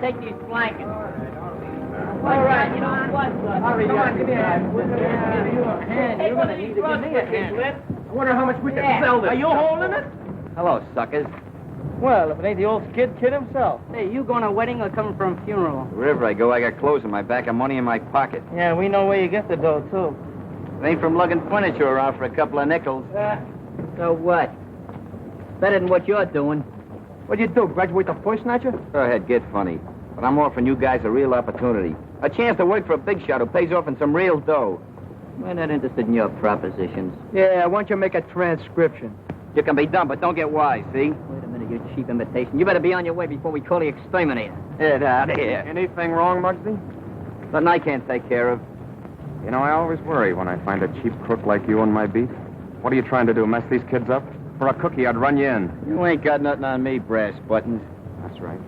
take these blankets. All right, you know what? Hurry up. Give me a hand. You're going to need to give me a hand. I wonder how much we can sell this. Are you holding it? Hello, suckers. Well, if it ain't the old kid himself. Hey, you going to a wedding or coming from a funeral? Wherever I go, I got clothes in my back and money in my pocket. Yeah, we know where you get the dough, too. It ain't from lugging furniture around for a couple of nickels. So what? Better than what you're doing. What'd you do, graduate the voice snatcher? Go ahead, get funny. But I'm offering you guys a real opportunity. A chance to work for a big shot who pays off in some real dough. We're not interested in your propositions. Yeah, why don't you make a transcription? You can be dumb, but don't get wise, see? Wait a minute, you cheap imitation. You better be on your way before we call the exterminator. Get out of here. Anything wrong, Muggsy? Nothing I can't take care of. You know, I always worry when I find a cheap crook like you on my beat. What are you trying to do, mess these kids up? For a cookie, I'd run you in. You ain't got nothing on me, brass buttons. That's right.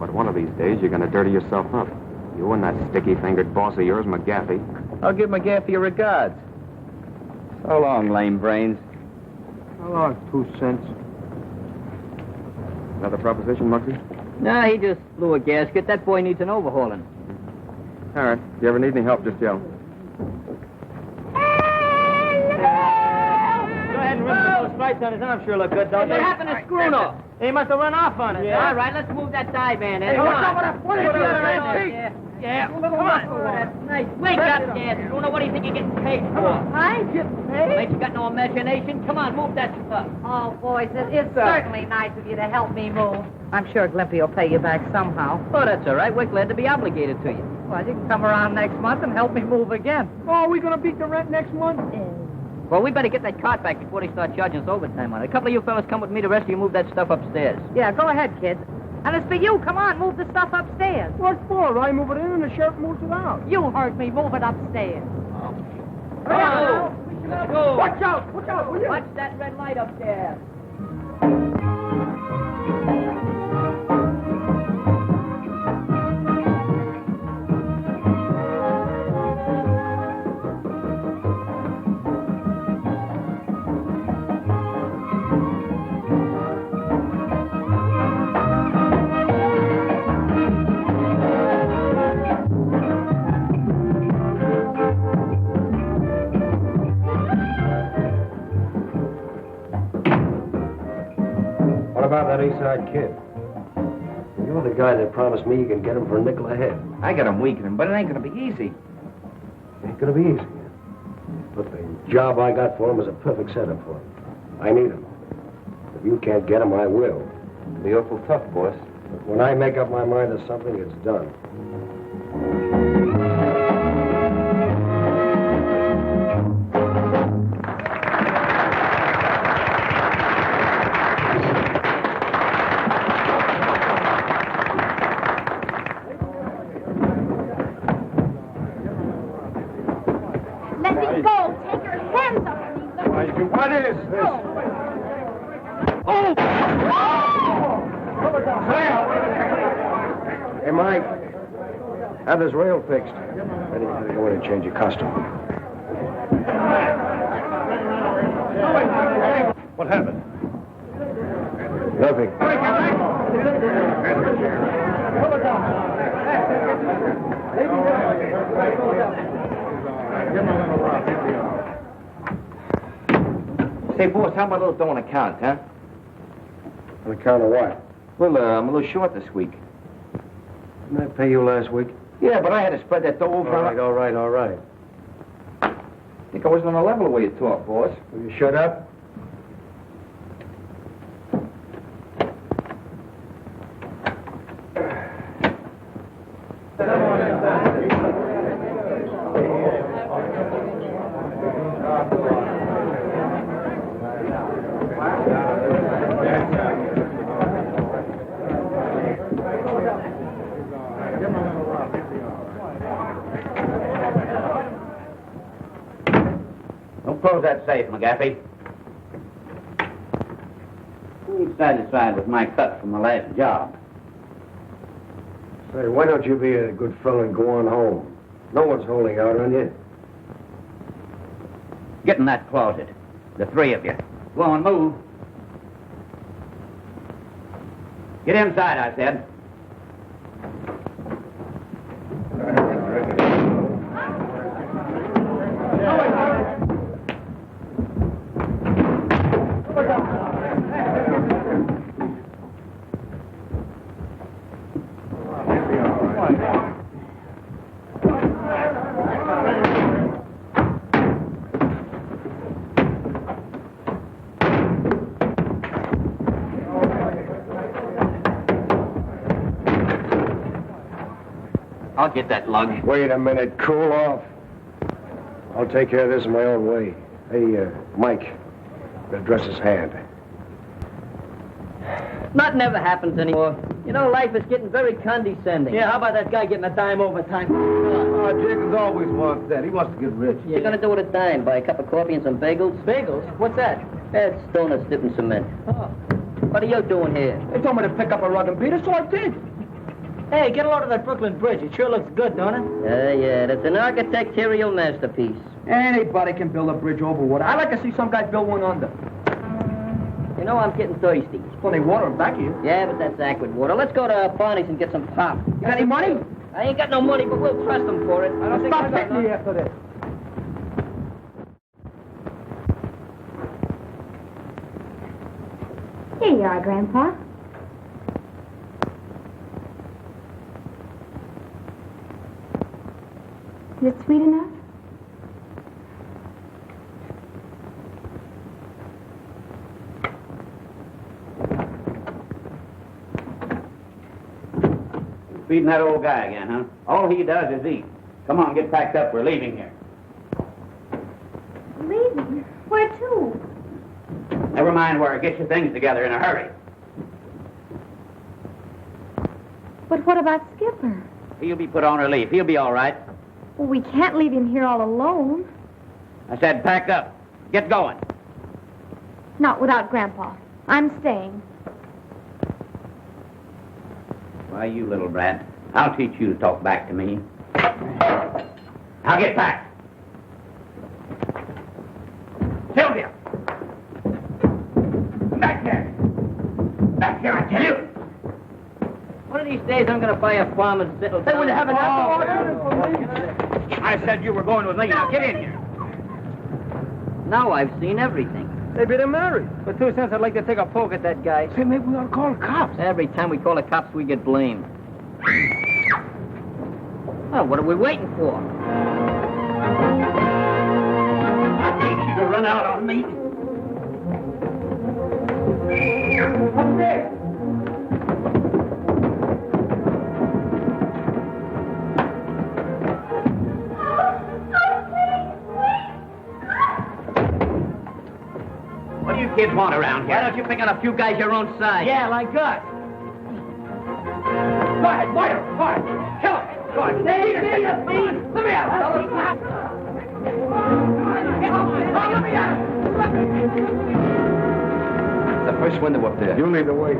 But one of these days, you're going to dirty yourself up. You and that sticky-fingered boss of yours, McGaffey. I'll give McGaffey your regards. So long, lame brains. How long? 2 cents. Another proposition, Muggsy? No, he just blew a gasket. That boy needs an overhauling. All right. If you ever need any help, just yell. Go ahead and rip those stripes on his arm. Sure look good, don't What they? happened to Scruno? He must have run off on it. Yeah. All right, let's move that die van in. Hey, Come watch on. out for that funny Put it other right antique. there. Yeah, come on. Oh, that's nice. Wake up, Dad. Scruno, what do you think you're getting paid for? I get paid? Ain't you got no imagination? Come on, move that stuff. Oh, boys, it's certainly nice of you to help me move. I'm sure Glimpy will pay you back somehow. Oh, that's all right. We're glad to be obligated to you. Well, you can come around next month and help me move again. Oh, are we going to beat the rent next month? Well, we better get that cart back before they start charging us overtime on it. A couple of you fellas come with me. The rest of you move that stuff upstairs. Yeah, go ahead, kids. And it's for you. Come on, move the stuff upstairs. What for? I move it in and the sheriff moves it out. You heard me. Move it upstairs. Come on. Let's go. Watch out, will you? Watch that red light up there. What about that Eastside kid? You're the guy that promised me you can get him for a nickel a head. I got him weakening, but it ain't going to be easy. Ain't gonna be easy. But the job I got for him is a perfect setup for him. I need him. If you can't get him, I will. It'll be awful tough, boss. But when I make up my mind to something, it's done. Let me go. Take your hands off me. What is this? Oh! Hey, Mike. Have this rail fixed. Ready to go in and change your costume. What happened? Nothing. Say, boss, how about a little dough on account, huh? On account of what? Well, I'm a little short this week. Didn't I pay you last week? Yeah, but I had to spread that dough over. All right. I think I wasn't on the level the way you talk, boss. Will you shut up? Don't close that safe, McGaffey. You ain't satisfied with my cut from the last job. Say, why don't you be a good fellow and go on home? No one's holding out on you. Get in that closet. The three of you. Go on, move. Get inside, I said. I'll get that lug. Wait a minute. Cool off. I'll take care of this in my own way. Hey, Mike, address his hand. Nothing ever happens anymore. You know, life is getting very condescending. Yeah, how about that guy getting a dime overtime? Oh, Jenkins always wants that. He wants to get rich. What you gonna do with a dime? Buy a cup of coffee and some bagels? Bagels? What's that? That's donuts dipped in cement. Oh. What are you doing here? They told me to pick up a rug and beat it, so I did. Hey, get a load of that Brooklyn Bridge. It sure looks good, don't it? Yeah, that's an architectural masterpiece. Anybody can build a bridge over water. I'd like to see some guy build one under. You know, I'm getting thirsty. There's plenty of water back here. Yeah, but that's aqua water. Let's go to Barney's and get some pop. You got any money? I ain't got no money, but we'll trust them for it. I don't think Stop hitting me after this. Here you are, Grandpa. Is it sweet enough? Feeding that old guy again, huh? All he does is eat. Come on, get packed up. We're leaving here. Leaving? Where to? Never mind where. Get your things together in a hurry. But what about Skipper? He'll be put on relief. He'll be all right. Well, we can't leave him here all alone. I said pack up. Get going. Not without Grandpa. I'm staying. Why, you little brat. I'll teach you to talk back to me. Now get back. Sylvia! Back there! Back here, I tell you! One of these days, I'm gonna buy a farm and settle down. Hey, will you have an apple? I said you were going with me. Now get in here. Now I've seen everything. Maybe they're married. For 2 cents, I'd like to take a poke at that guy. Say, maybe we ought to call the cops. Every time we call the cops, we get blamed. Well, what are we waiting for? I hate you to run out on me. Up there. What do you kids want around here? Why don't you pick on a few guys your own size? Yeah, like us. Go ahead, fire, fire. Kill him. Go on. Let me out. The first window up there. You lead the way.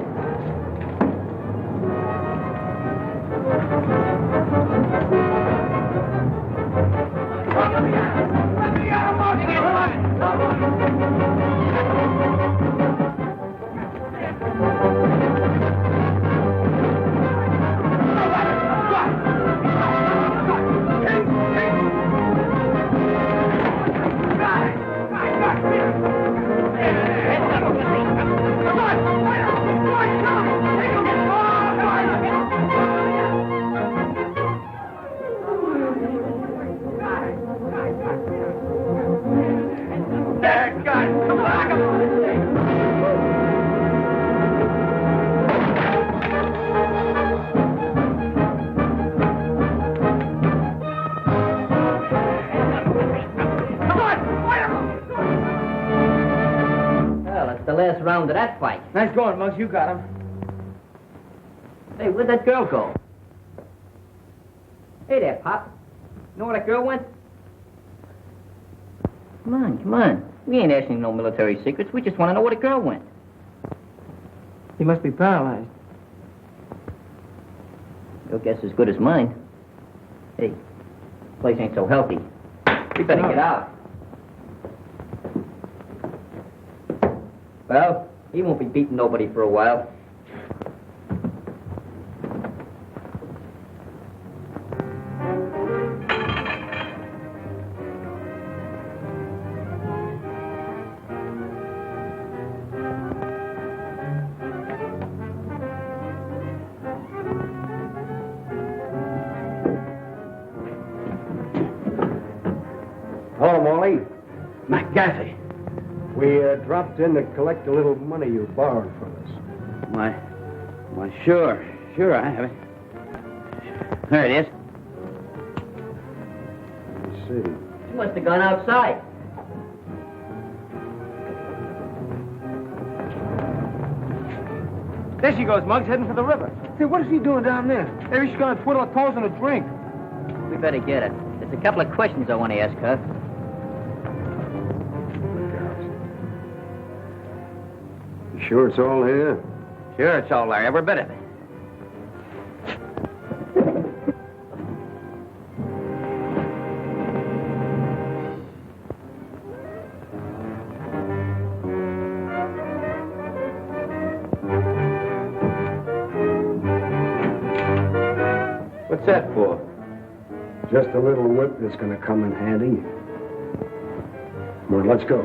Last round of that fight. Nice going, Muggs. You got him. Hey, where'd that girl go? Hey there, Pop. Know where that girl went? Come on, come on. We ain't asking no military secrets. We just want to know where the girl went. He must be paralyzed. Your guess is as good as mine. Hey, this place ain't so healthy. We better get out. Well, he won't be beating nobody for a while. Hello, Molly. McGaffey. We dropped in to collect a little money you borrowed from us. Why, sure I have it. There it is. see. She must have gone outside. There she goes, Muggs, heading for the river. Hey, what is he doing down there? Maybe she's gonna twiddle her toes in a drink. We better get her. There's a couple of questions I want to ask her. You sure it's all here? Sure, it's all there, every bit of it. What's that for? Just a little whip that's going to come in handy. Come on, let's go.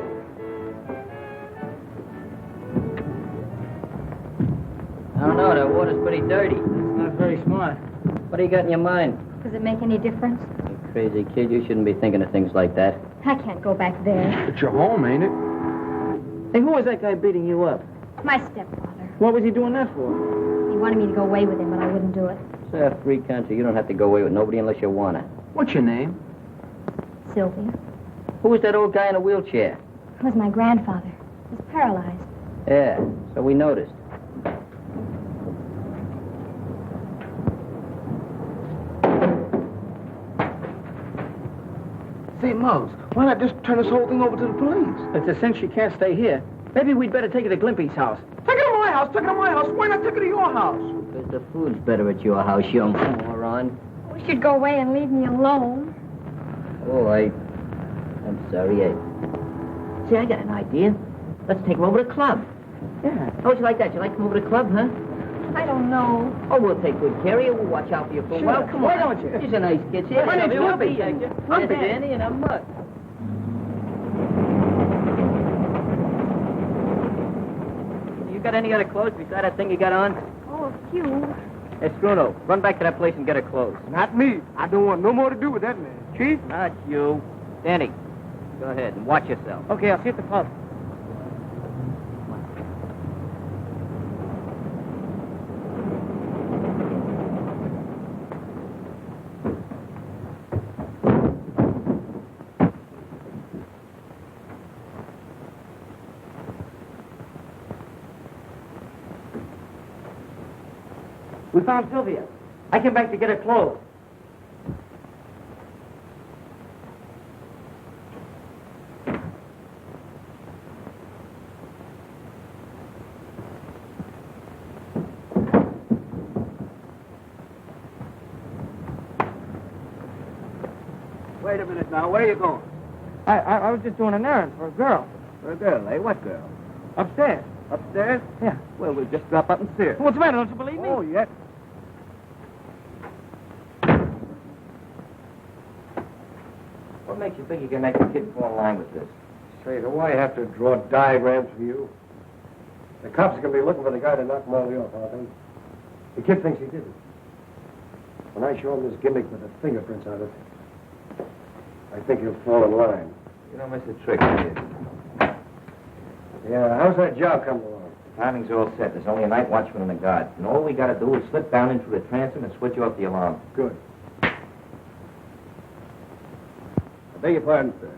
I don't know, that water's pretty dirty. It's not very smart. What do you got in your mind? Does it make any difference? You crazy kid, you shouldn't be thinking of things like that. I can't go back there. It's your home, ain't it? Hey, who was that guy beating you up? My stepfather. What was he doing that for? He wanted me to go away with him, but I wouldn't do it. It's a free country. You don't have to go away with nobody unless you want to. What's your name? Sylvia. Who was that old guy in a wheelchair? It was my grandfather. He was paralyzed. Yeah, so we noticed. Say, Muggs, why not just turn this whole thing over to the police? It's a cinch she can't stay here. Maybe we'd better take her to Glimpy's house. Take it to my house, take it to my house. Why not take it to your house? Because the food's better at your house, young moron. We should go away and leave me alone. Oh, I'm sorry. See, I got an idea. Let's take her over to the club. Yeah. How'd you like that? You like to come over to the club, huh? I don't know. Oh, we'll take good care of you. We'll watch out for you for a Sure. while. Come Why on. don't you? She's a nice kid. See, My name's Lumpy. I'm Danny, and I'm Mutt. You got any other clothes besides that thing you got on? Oh, a few. Hey, Bruno, run back to that place and get her clothes. Not me. I don't want no more to do with that man. Chief? Not you. Danny, go ahead and watch yourself. Okay, I'll see you at the club. We found Sylvia. I came back to get her clothes. Wait a minute now. Where are you going? I was just doing an errand for a girl. For a girl, eh? What girl? Upstairs. Upstairs? Yeah. Well, we'll just drop up and see her. What's the matter? Don't you believe me? Oh, yeah. What makes you think you can make a kid fall in line with this? Say, do I have to draw diagrams for you? The cops are going to be looking for the guy to knock Molly off, aren't they? The kid thinks he did it. When I show him this gimmick with the fingerprints on it, I think he'll fall in line. You don't miss a trick, do you? Yeah, how's that job coming along? Timing's all set. There's only a night watchman and a guard. And all we got to do is slip down into the transom and switch off the alarm. Good. I beg your pardon, sir.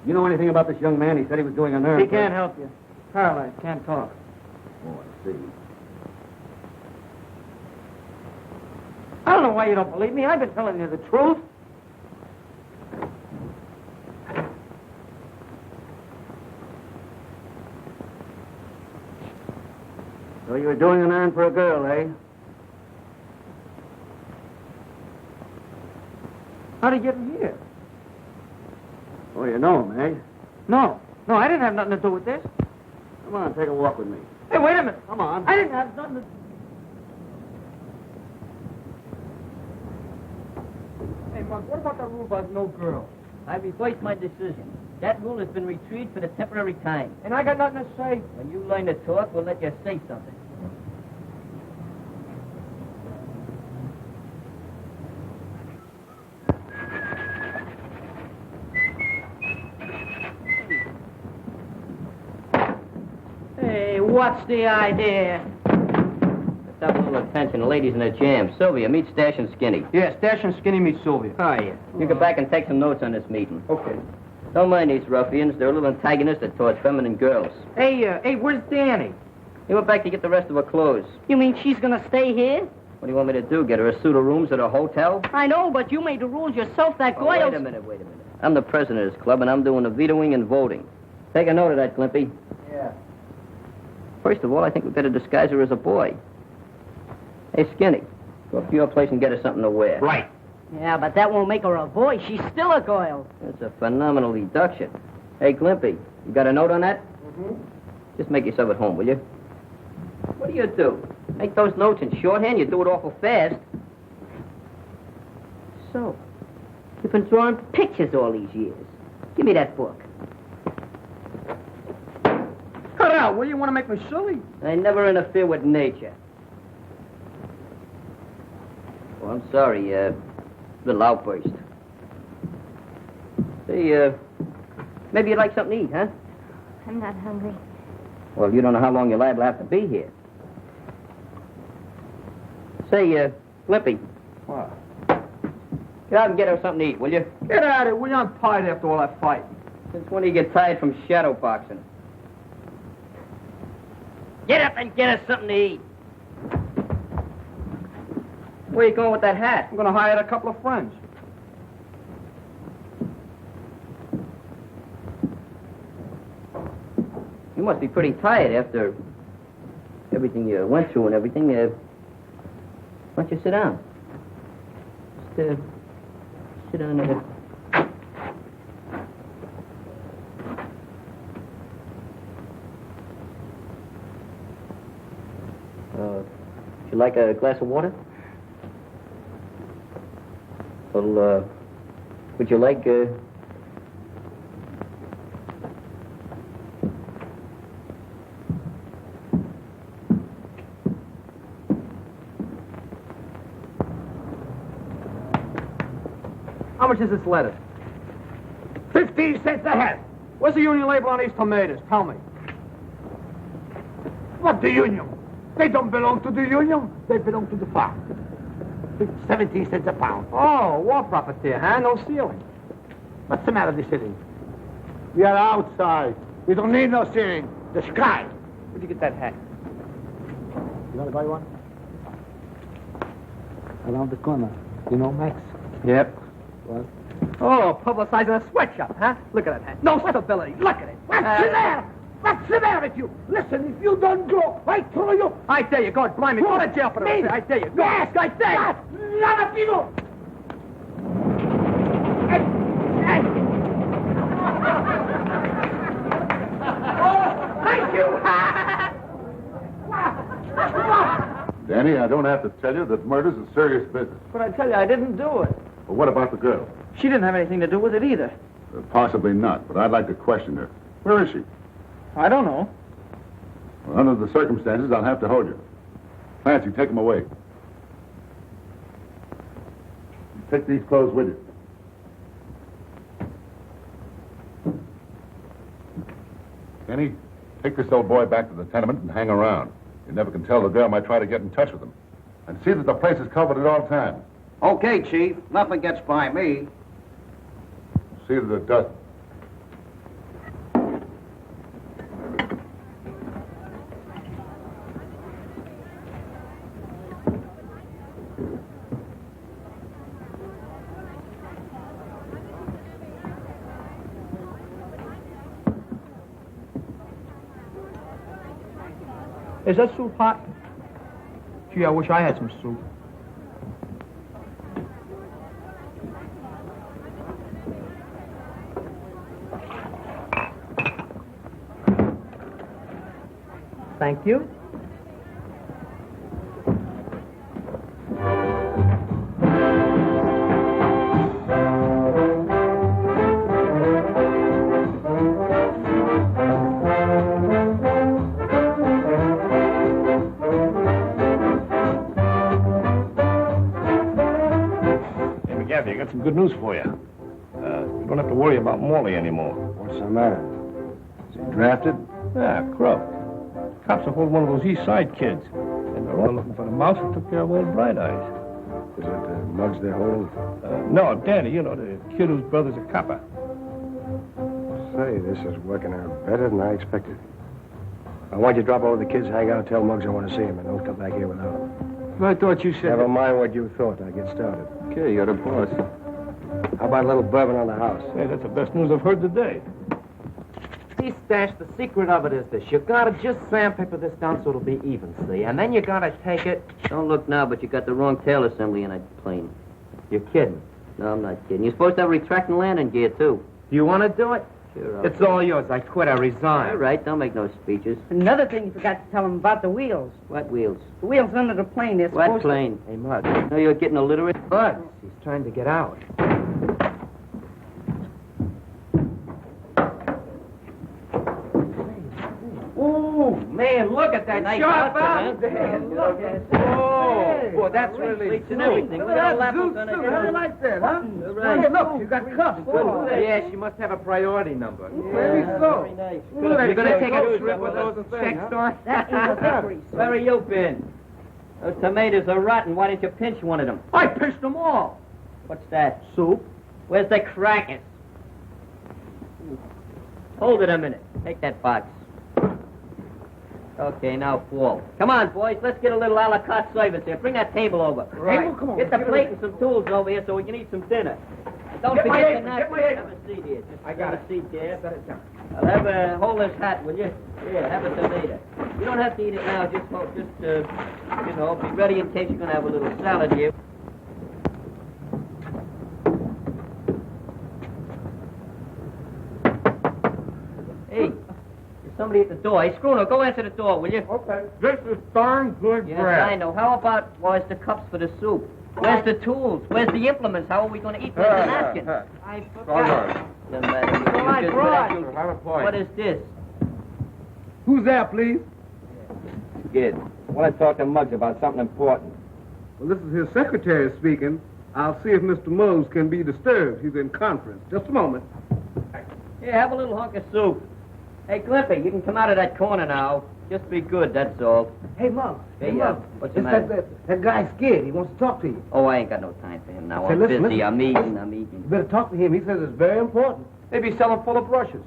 You know anything about this young man? He said he was doing an errand. He can't help you. Paralyzed, can't talk. Oh, I see. I don't know why you don't believe me. I've been telling you the truth. So you were doing an errand for a girl, eh? How did you get in here? Oh, you know him, eh? No, I didn't have nothing to do with this. Come on, take a walk with me. Hey, wait a minute. Come on. I didn't have nothing to... Hey, Mark, what about the rule about no girl? I reversed my decision. That rule has been retrieved for the temporary time. And I got nothing to say. When you learn to talk, we'll let you say something. Hey, what's the idea? The have a little attention. The ladies in the jam. Sylvia, meet Stash and Skinny. Yeah, Stash and Skinny meet Sylvia. Oh, yeah. You go back and take some notes on this meeting. Okay. Don't mind these ruffians. They're a little antagonistic towards feminine girls. Hey, where's Danny? He went back to get the rest of her clothes. You mean she's gonna stay here? What do you want me to do? Get her a suit of rooms at a hotel? I know, but you made the rules yourself. That Oh, girl. wait a minute. I'm the president of this club, and I'm doing the vetoing and voting. Take a note of that, Glimpy. Yeah. First of all, I think we better disguise her as a boy. Hey, Skinny, go up to your place and get her something to wear. Right. Yeah, but that won't make her a boy. She's still a girl. That's a phenomenal deduction. Hey, Glimpy, you got a note on that? Mm-hmm. Just make yourself at home, will you? What do? Make those notes in shorthand? You do it awful fast. So, you've been drawing pictures all these years. Give me that book. Cut out. What do you want to make me silly? I never interfere with nature. Oh, I'm sorry, little outburst. Say, maybe you'd like something to eat, huh? I'm not hungry. Well, you don't know how long you're liable to have to be here. Say, Lippy. What? Get out and get her something to eat, will you? Get out of it. We're not tired after all that fighting. Since when do you get tired from shadow boxing? Get up and get us something to eat. Where you going with that hat? I'm going to hire a couple of friends. You must be pretty tired after everything you went through and everything. Why don't you sit down? Just, sit down there. Would you like a glass of water? Well, would you like, How much is this lettuce? 15 cents a head. Where's the union label on these tomatoes? Tell me. What the union? They don't belong to the union. They belong to the farm. 17 cents a pound. Oh, war profiteer, huh? No ceiling. What's the matter with the ceiling? We are outside. We don't need no ceiling. The sky. Where'd you get that hat? You want to buy one? Around the corner. You know Max? Yep. What? Oh, publicizing a sweatshop, huh? Look at that hat. No stability. Look at it. What's the matter? What's the matter with you? Listen, if you don't go, I throw you. I dare you. God blimey. Go to jail for this. I dare you. Go. Yes, I dare you. yes. None of you. Thank you. Danny, I don't have to tell you that murder's a serious business. But I tell you, I didn't do it. But what about the girl? She didn't have anything to do with it either. Possibly not, but I'd like to question her. Where is she? I don't know. Well, under the circumstances, I'll have to hold you. Clancy, take him away. Take these clothes with you. Kenny, take this old boy back to the tenement and hang around. You never can tell, the girl might try to get in touch with him. And see that the place is covered at all times. Okay, Chief. Nothing gets by me. See that it doesn't. Is that soup hot? Gee, I wish I had some soup. Thank you. I got some good news for you. You don't have to worry about Morley anymore. What's the matter? Is he drafted? Yeah, Crook. Cops are holding one of those East Side kids. And They're all looking for the mouse who took care of old Bright Eyes. Is it Muggs they hold? No, Danny, you know, the kid whose brother's a copper. Say, this is working out better than I expected. I want you to drop over the kids, hang out, tell Muggs I want to see him, and don't come back here without him. I thought you said... Never mind what you thought. I get started. Okay, you're the boss. How about a little bourbon on the house? Hey, that's the best news I've heard today. See, Stash, the secret of it is this. You gotta just sandpaper this down so it'll be even, see? And then you gotta take it... Don't look now, but you got the wrong tail assembly in that plane. You're kidding. No, I'm not kidding. You're supposed to have retracting landing gear, too. Do you want to do it? Sure, It's all yours. I quit. I resign. All right, don't make no speeches. Another thing you forgot to tell him about the wheels. What wheels? The wheels under the plane, they're What supposed plane? Hey, Muggs. No, you're getting illiterate? Muggs. He's trying to get out. Ooh, man, look at that Nice sharp outfit, out. huh? Look at it. Oh, boy, that's really Pleats and everything. Look We at got that levels Zeus on it. suit. How do you like that, huh? Right. Hey, look, you got cuffs. Yeah, she must have a priority number. Maybe so. Very nice. You're going to take a trip with those check store? That is a victory. Where have you been? Those tomatoes are rotten. Why didn't you pinch one of them? I pinched them all. What's that? Soup? Where's the crackers? Hold it a minute. Take that box. Okay, now fall. Come on, boys. Let's get a little a la carte service here. Bring that table over. Right. Table? Come on. Get the plate and some tools over here so we can eat some dinner. And don't Get my forget apron, to get my have apron. a seat here. Just I got have it. a seat there. Set it down. I'll have hold this hat, will you? Here, have a tomato. You don't have to eat it now. Just be ready in case you're going to have a little salad here. Hey, there's somebody at the door. Hey, Schooner, go answer the door, will you? Okay. This is darn good Yes, bread. I know. How about where's the cups for the soup? Where's the tools? Where's the implements? How are we going to eat? Where's the napkin? I All forgot. right. Doesn't matter. You I just- brought. you- Have a point. What is this? Who's there, please? Good. I want to talk to Muggs about something important. Well, this is his secretary speaking. I'll see if Mr. Mose can be disturbed. He's in conference. Just a moment. Here, have a little hunk of soup. Hey, Glimpy, you can come out of that corner now. Just be good, that's all. Hey, Muggs. Hey, Muggs. What's the It's matter? that guy's scared. He wants to talk to you. Oh, I ain't got no time for him now. Say, I'm listen, busy. listen. I'm eating. You better talk to him. He says it's very important. Maybe sell him full of brushes.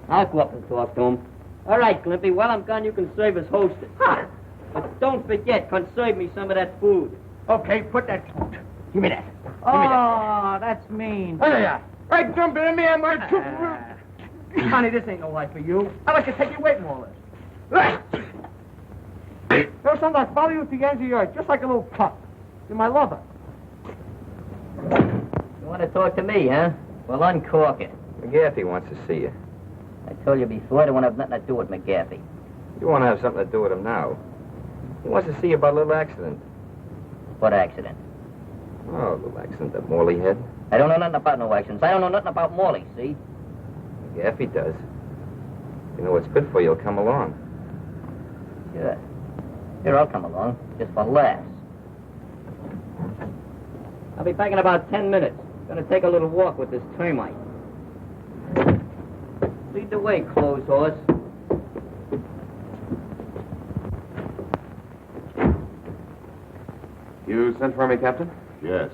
I'll go up and talk to him. All right, Glimpy, while I'm gone, you can serve as hostess. Huh. But don't forget, conserve me some of that food. Okay, put that. Give me that. Oh, that's mean. Hey, there. Hey, dump it in me. I'm Honey, this ain't no life for you. I'd like to take you away from all this. There's something I follow you to the ends of your earth, just like a little pup. You're my lover. You want to talk to me, huh? Well, uncork it. McGaffey wants to see you. I told you before, I don't want to have nothing to do with McGaffey. You want to have something to do with him now. He wants to see you about a little accident. What accident? Oh, a little accident that Morley had. I don't know nothing about no accidents. I don't know nothing about Morley, see? McGaffey does. You know what's good for you, he'll come along. Sure. Here, I'll come along, just for laughs. I'll be back in about 10 minutes. Gonna take a little walk with this termite. Lead the way, clothes horse. You sent for me, Captain? Yes.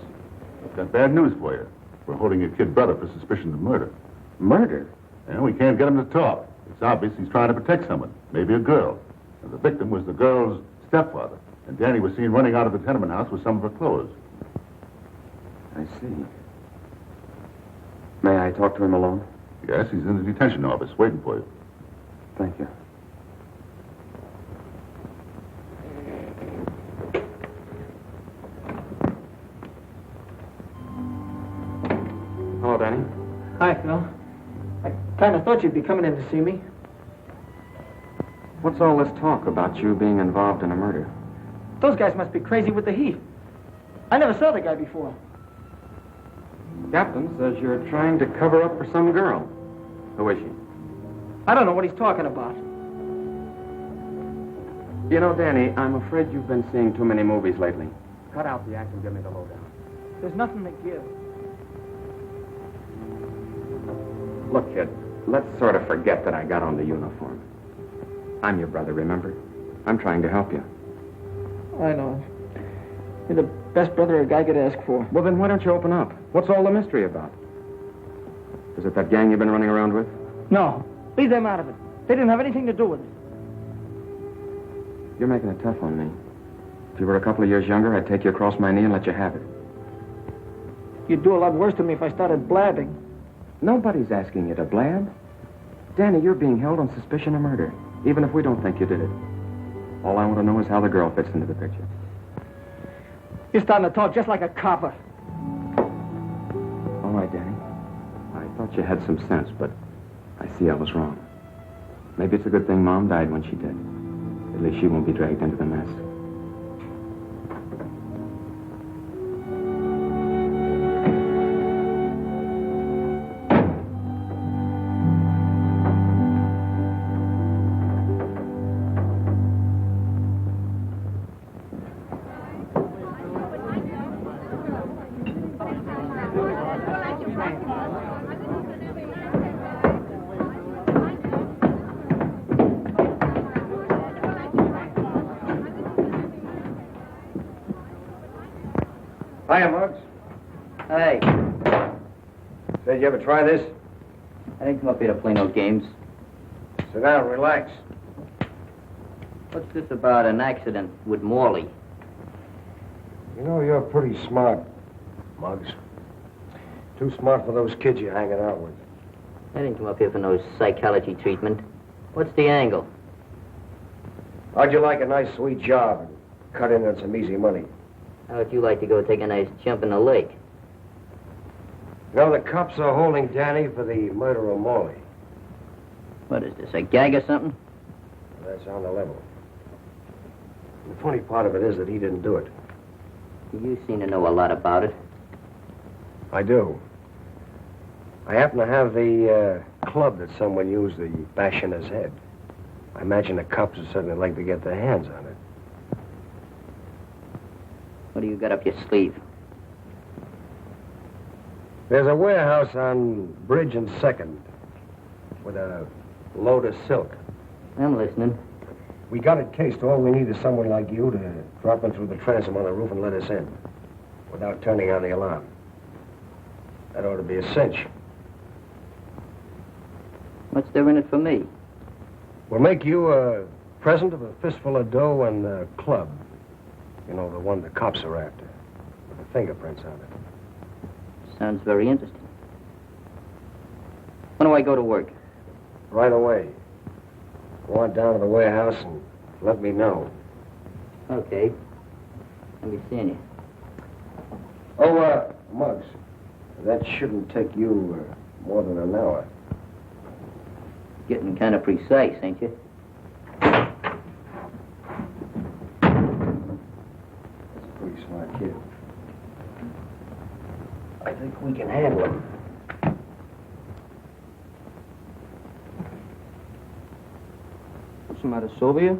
I've got bad news for you. We're holding your kid brother for suspicion of murder. Murder? And we can't get him to talk. It's obvious he's trying to protect someone, maybe a girl. And the victim was the girl's stepfather. And Danny was seen running out of the tenement house with some of her clothes. I see. May I talk to him alone? Yes, he's in the detention office waiting for you. Thank you. Hello, Danny. Hi, Phil. I kind of thought you'd be coming in to see me. What's all this talk about you being involved in a murder? Those guys must be crazy with the heat. I never saw the guy before. Captain says you're trying to cover up for some girl. Who is she? I don't know what he's talking about. You know, Danny, I'm afraid you've been seeing too many movies lately. Cut out the act and give me the lowdown. There's nothing to give. Look, kid, let's sort of forget that I got on the uniform. I'm your brother, remember? I'm trying to help you. I know. You're the best brother a guy could ask for. Well, then why don't you open up? What's all the mystery about? Is it that gang you've been running around with? No. Leave them out of it. They didn't have anything to do with it. You're making it tough on me. If you were a couple of years younger, I'd take you across my knee and let you have it. You'd do a lot worse to me if I started blabbing. Nobody's asking you to blab. Danny, you're being held on suspicion of murder, even if we don't think you did it. All I want to know is how the girl fits into the picture. You're starting to talk just like a copper. All right, Danny. I thought you had some sense, but I see I was wrong. Maybe it's a good thing Mom died when she did. At least she won't be dragged into the mess. Hiya, Muggs. Hey, Said you ever try this? I didn't come up here to play no games. Sit down, relax. What's this about an accident with Morley? You know, you're pretty smart, Muggs. Too smart for those kids you're hanging out with. I didn't come up here for no psychology treatment. What's the angle? How'd you like a nice, sweet job and cut in on some easy money? How would you like to go take a nice jump in the lake? You know, the cops are holding Danny for the murder of Morley. What is this, a gag or something? That's on the level. The funny part of it is that he didn't do it. You seem to know a lot about it. I do. I happen to have the club that someone used to bash in his head. I imagine the cops would certainly like to get their hands on it. What do you got up your sleeve? There's a warehouse on Bridge and 2nd with a load of silk. I'm listening. We got it cased. All we need is someone like you to drop in through the transom on the roof and let us in without turning on the alarm. That ought to be a cinch. What's there in it for me? We'll make you a present of a fistful of dough and a club. You know, the one the cops are after, with the fingerprints on it. Sounds very interesting. When do I go to work? Right away. Go on down to the warehouse and let me know. Okay. I'll be seeing you. Oh, Muggs, that shouldn't take you more than an hour. Getting kind of precise, ain't you? That's a pretty smart kid. I think we can handle him. What's the matter, Sylvia?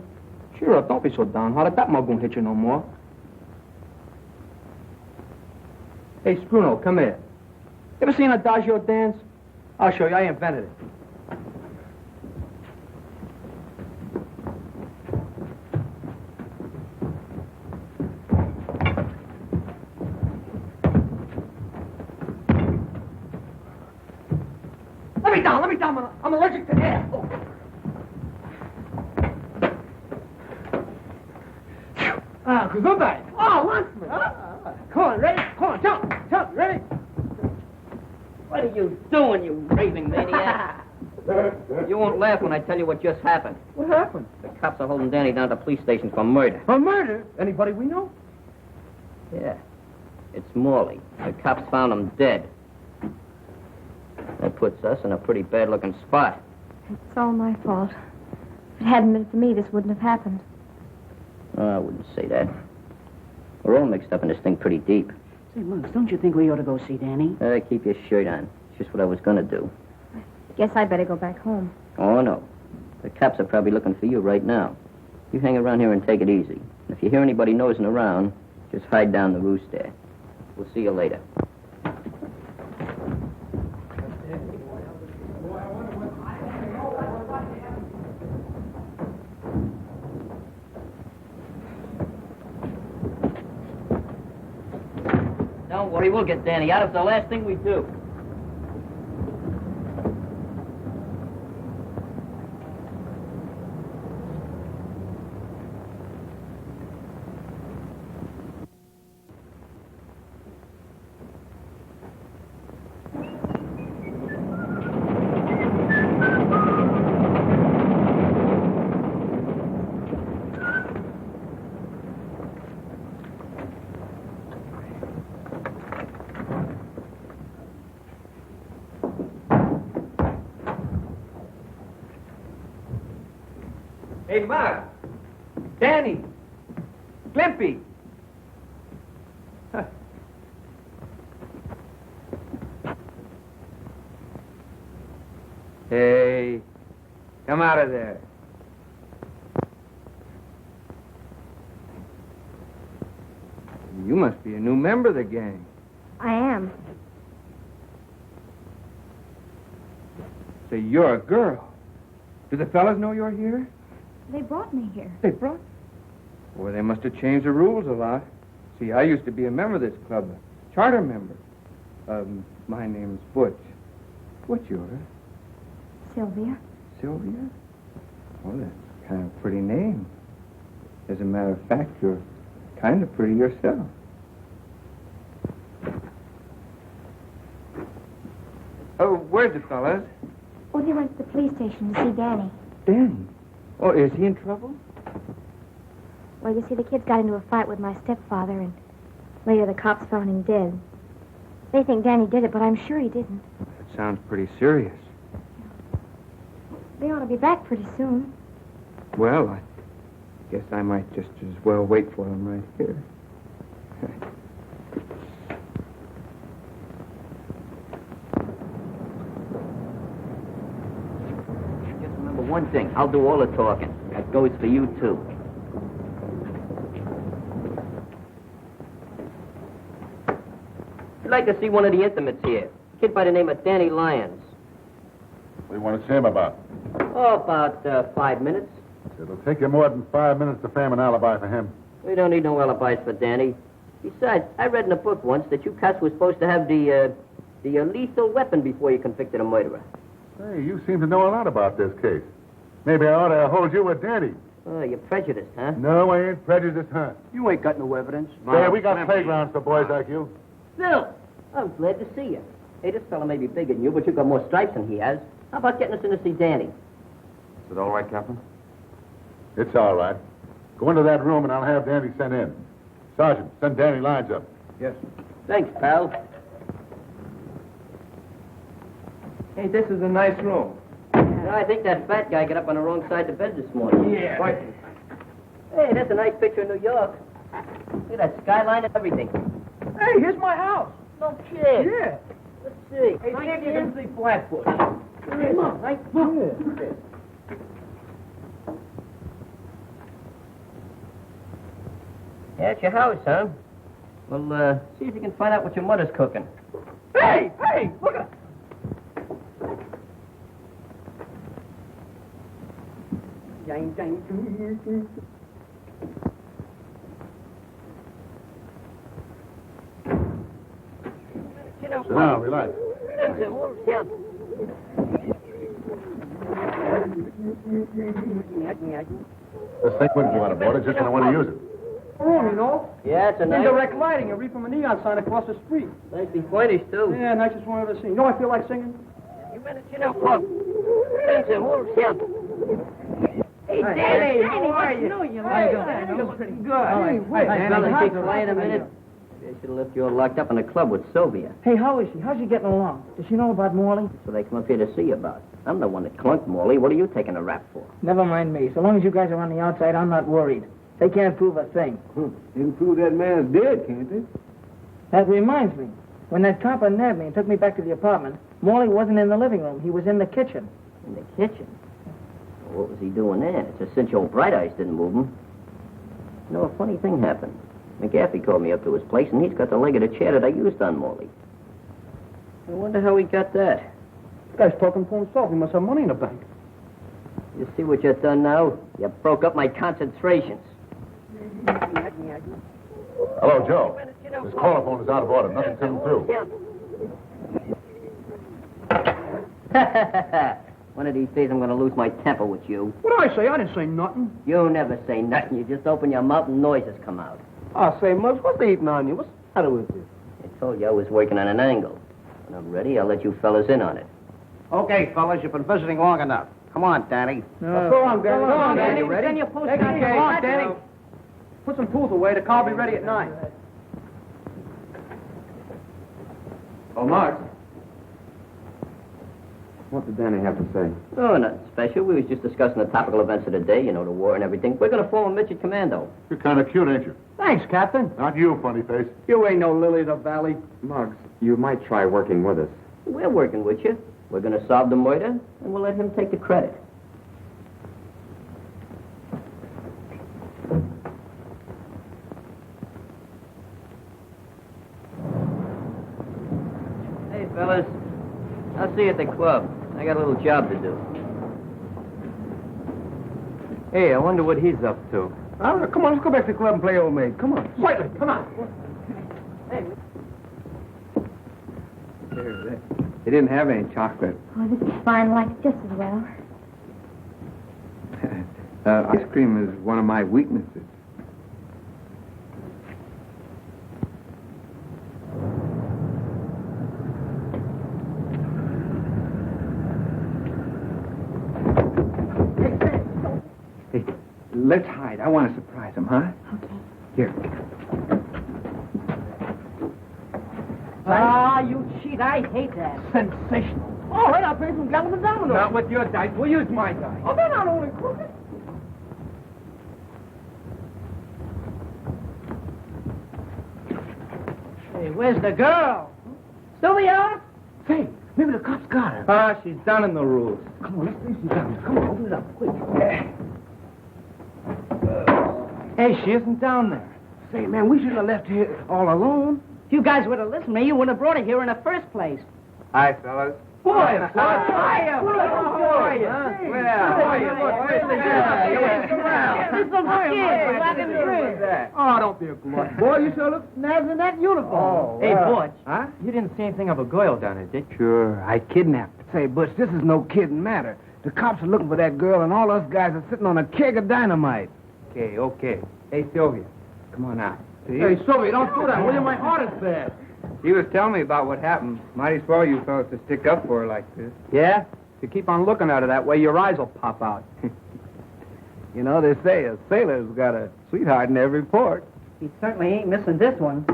Cheer up, don't be so downhearted. That mug won't hit you no more. Hey, Spruno, come here. Ever seen Adagio dance? I'll show you. I invented it. Let me down. I'm allergic to air. Oh. Gesundheit. Oh, Landsman. Come on, ready? Come on, jump, ready? What are you doing, you raving maniac? You won't laugh when I tell you what just happened. What happened? The cops are holding Danny down at the police station for murder. For murder? Anybody we know? Yeah. It's Morley. The cops found him dead. That puts us in a pretty bad-looking spot. It's all my fault. If it hadn't been for me, this wouldn't have happened. Oh, I wouldn't say that. We're all mixed up in this thing pretty deep. Say, Muggs, don't you think we ought to go see Danny? Keep your shirt on. It's just what I was gonna do. Guess I better go back home. Oh, no. The cops are probably looking for you right now. You hang around here and take it easy. And if you hear anybody nosing around, just hide down the roost there. We'll see you later. Morty, we'll get Danny out. It's the last thing we do. Hey, Mark. Danny. Glimpy. Hey, come out of there. You must be a new member of the gang. I am. Say, you're a girl. Do the fellas know you're here? They brought me here. They brought? Well, they must have changed the rules a lot. See, I used to be a member of this club, a charter member. My name's Butch. What's yours? Sylvia. Sylvia? Well, that's kind of a pretty name. As a matter of fact, you're kind of pretty yourself. Oh, where's the fellas? Oh, they went to the police station to see Danny. Danny? Oh, is he in trouble? Well, you see, the kids got into a fight with my stepfather, and later the cops found him dead. They think Danny did it, but I'm sure he didn't. That sounds pretty serious. They ought to be back pretty soon. Well, I guess I might just as well wait for them right here. Just remember one thing. I'll do all the talking. That goes for you, too. I'd like to see one of the intimates here. A kid by the name of Danny Lyons. What do you want to see him about? Oh, about 5 minutes. It'll take you more than 5 minutes to frame an alibi for him. We don't need no alibis for Danny. Besides, I read in a book once that you cats were supposed to have the lethal weapon before you convicted a murderer. Hey, you seem to know a lot about this case. Maybe I ought to hold you with Danny. Oh, you're prejudiced, huh? No, I ain't prejudiced, huh? You ain't got no evidence. Yeah, we got playgrounds for boys like you. Phil, I'm glad to see you. Hey, this fella may be bigger than you, but you've got more stripes than he has. How about getting us in to see Danny? Is it all right, Captain? It's all right. Go into that room and I'll have Danny sent in. Sergeant, send Danny Lyons up. Yes. Thanks, pal. Hey, this is a nice room. I think that fat guy got up on the wrong side of the bed this morning. Yeah. Right. Hey, that's a nice picture of New York. Look at that skyline and everything. Hey, here's my house. No kid. Yeah. Let's see. Hey, see if you can see Flatbush. Come on, right? Yeah. Yeah, it's your house, huh? Well, see if you can find out what your mother's cooking. Hey, look at... Sit down, Sit down, relax. This thing wouldn't go out of order just when I want to use it. room, you know. Yeah, it's a nice... Indirect lighting. You read from a neon sign across the street. Nicely furnished, too. Yeah, nicest one I've ever seen. You know I feel like singing? You better sit down, Plug. Hey, Danny, how are you? How you doing? Pretty good. Hey, Hey, fellas, take a ride a minute. They should have left you all locked up in a club with Sylvia. Hey, how is she? How's she getting along? Does she know about Morley? So they come up here to see you about. I'm the one that clunked Morley. What are you taking a rap for? Never mind me. So long as you guys are on the outside, I'm not worried. They can't prove a thing. They can prove that man's dead, can't they? That reminds me. When that copper nabbed me and took me back to the apartment, Morley wasn't in the living room. He was in the kitchen. In the kitchen? Well, what was he doing there? It's a cinch old Bright Eyes didn't move him. You know, a funny thing happened. McGaffey called me up to his place, and he's got the leg of the chair that I used on Morley. I wonder how he got that. This guy's talking for himself. He must have money in the bank. You see what you've done now? You broke up my concentrations. Hello, Joe. This call is out of order. Nothing's coming through. One of these days I'm going to lose my temper with you. What did I say? I didn't say nothing. You never say nothing. You just open your mouth and noises come out. I say, Muggs, what's they eating on you? What's the matter with you? I told you I was working on an angle. When I'm ready, I'll let you fellas in on it. Okay, fellas, you've been visiting long enough. Come on, Danny. Go on, Danny. Go on, Danny. Ready? Then you post Take it on easy. your Come on, watch. Danny. Put some tools away. The car will be ready at 9. Oh, Mark. What did Danny have to say? Oh, nothing special. We was just discussing the topical events of the day, you know, the war and everything. We're going to form a midget commando. You're kind of cute, ain't you? Thanks, Captain. Not you, funny face. You ain't no lily of the valley. Muggs, you might try working with us. We're working with you. We're going to solve the murder, and we'll let him take the credit. Hey, fellas. I'll see you at the club. I got a little job to do. Hey, I wonder what he's up to. I don't know. Come on, let's go back to the club and play old maid. Come on. Whiteley, come on. They didn't have any chocolate. Oh, this is fine. Like it just as well. Ice cream is one of my weaknesses. Hey, let's hide. I want to surprise him, huh? Okay. Here. Ah, you cheat. I hate that. Sensational. All right, I'll pay some gentlemen dominoes. Not with your dice. We'll use my dice. Oh, they're not only crooked. Hey, where's the girl? Sylvia? Say, maybe the cops got her. Ah, she's down in the rules. Come on, let's see if she's down there. Come on, open it up, quick. Hey, she isn't down there. Say, man, we shouldn't have left here all alone. If you guys would have listened to me, you wouldn't have brought her here in the first place. Hi, fellas. Boy, How are you? Well, Oh, don't be a glutton. Boy, you sure look snazzy in that uniform. Oh, Hey, Butch. Huh? You didn't see anything of a girl down there, did you? Sure, I kidnapped her. Say, Butch, this is no kidding matter. The cops are looking for that girl, and all us guys are sitting on a keg of dynamite. Okay. Hey, Sylvia, come on out. See? Hey, Sylvia, don't do that, will you? My heart is bad. She was telling me about what happened. Might as well you fellas to stick up for her like this. Yeah? If you keep on looking at her that way, your eyes will pop out. You know, they say a sailor's got a sweetheart in every port. He certainly ain't missing this one.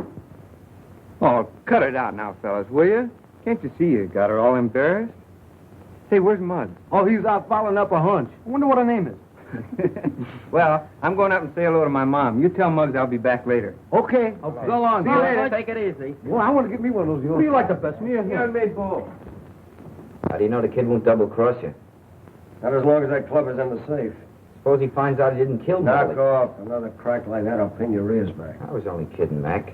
Oh, cut it out now, fellas, will you? Can't you see you got her all embarrassed? Say, where's Muggs? Oh, he's out following up a hunch. I wonder what her name is. Well, I'm going up and say hello to my mom. You tell Muggs I'll be back later. Okay. So long, See you Butch. later. Take it easy. Well, I want to get me one of those. Who do you like the best, me or him? made ball. How do you know the kid won't double-cross you? Not as long as that club is in the safe. Suppose he finds out he didn't kill Knock Molly. off. Another crack like that, I'll pin your ears back. I was only kidding, Mac.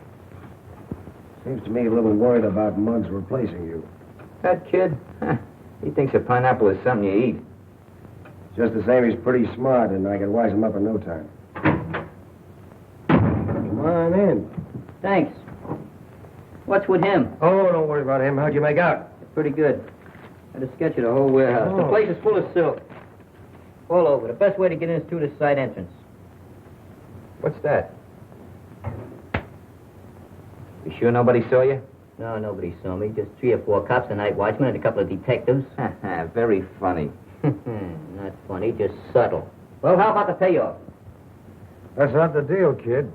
Seems to me a little worried about Muggs replacing you. That kid, he thinks a pineapple is something you eat. Just the same, he's pretty smart, and I can wise him up in no time. Come on in. Thanks. What's with him? Oh, don't worry about him. How'd you make out? Pretty good. Had a sketch of the whole warehouse. The place is full of silk. All over. The best way to get in is through the side entrance. What's that? You sure nobody saw you? No, nobody saw me. Just 3 or 4 cops, a night watchman, and a couple of detectives. Very funny. Not funny, just subtle. Well, how about the payoff? That's not the deal, kid.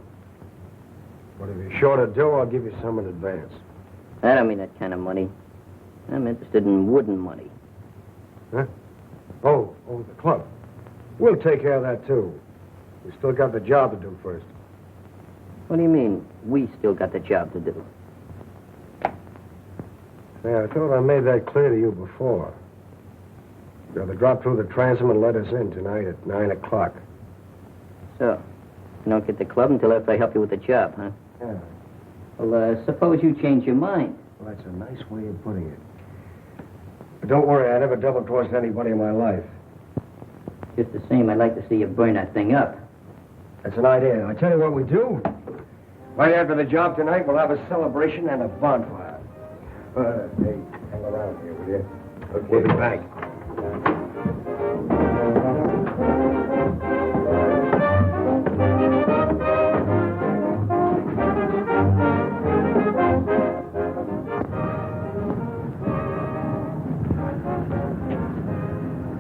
But if you're short of dough, I'll give you some in advance. I don't mean that kind of money. I'm interested in wooden money. Huh? Oh, the club. We'll take care of that, too. We still got the job to do first. What do you mean, we still got the job to do? Yeah, I thought I made that clear to you before. You have to drop through the transom and let us in tonight at 9 o'clock. So, you don't get the club until after I help you with the job, huh? Yeah. Well, suppose you change your mind. Well, that's a nice way of putting it. But don't worry, I never double-crossed anybody in my life. Just the same, I'd like to see you burn that thing up. That's an idea. I tell you what we do. Right after the job tonight, we'll have a celebration and a bonfire. Hey, hang around here, will you? Okay. We'll be back.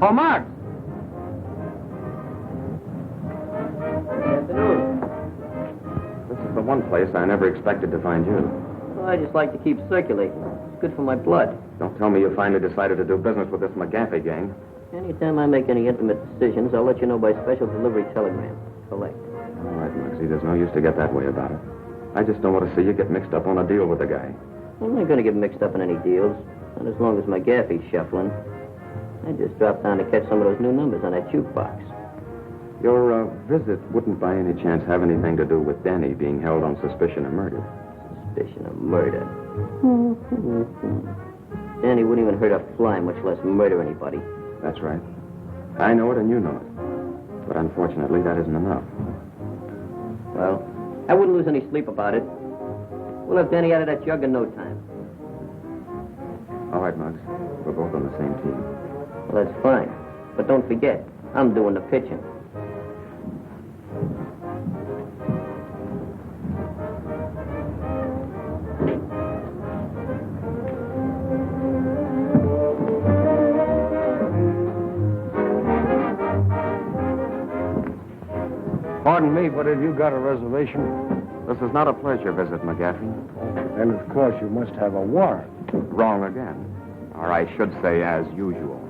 Oh, Mark! This is the one place I never expected to find you. Well, I just like to keep circulating. It's good for my blood. Don't tell me you finally decided to do business with this McGaffey gang. Anytime I make any intimate decisions, I'll let you know by special delivery telegram. Collect. All right, Muggsy, there's no use to get that way about it. I just don't want to see you get mixed up on a deal with the guy. I'm not going to get mixed up in any deals. Not as long as McGaffey's shuffling. I just dropped down to catch some of those new numbers on that jukebox. Your visit wouldn't by any chance have anything to do with Danny being held on suspicion of murder. Suspicion of murder. Danny wouldn't even hurt a fly, much less murder anybody. That's right. I know it and you know it. But unfortunately, that isn't enough. Well, I wouldn't lose any sleep about it. We'll have Danny out of that jug in no time. All right, Muggs. We're both on the same team. Well, that's fine. But don't forget, I'm doing the pitching. Pardon me, but have you got a reservation? This is not a pleasure visit, McGaffey. Then, of course, you must have a warrant. Wrong again. Or I should say, as usual.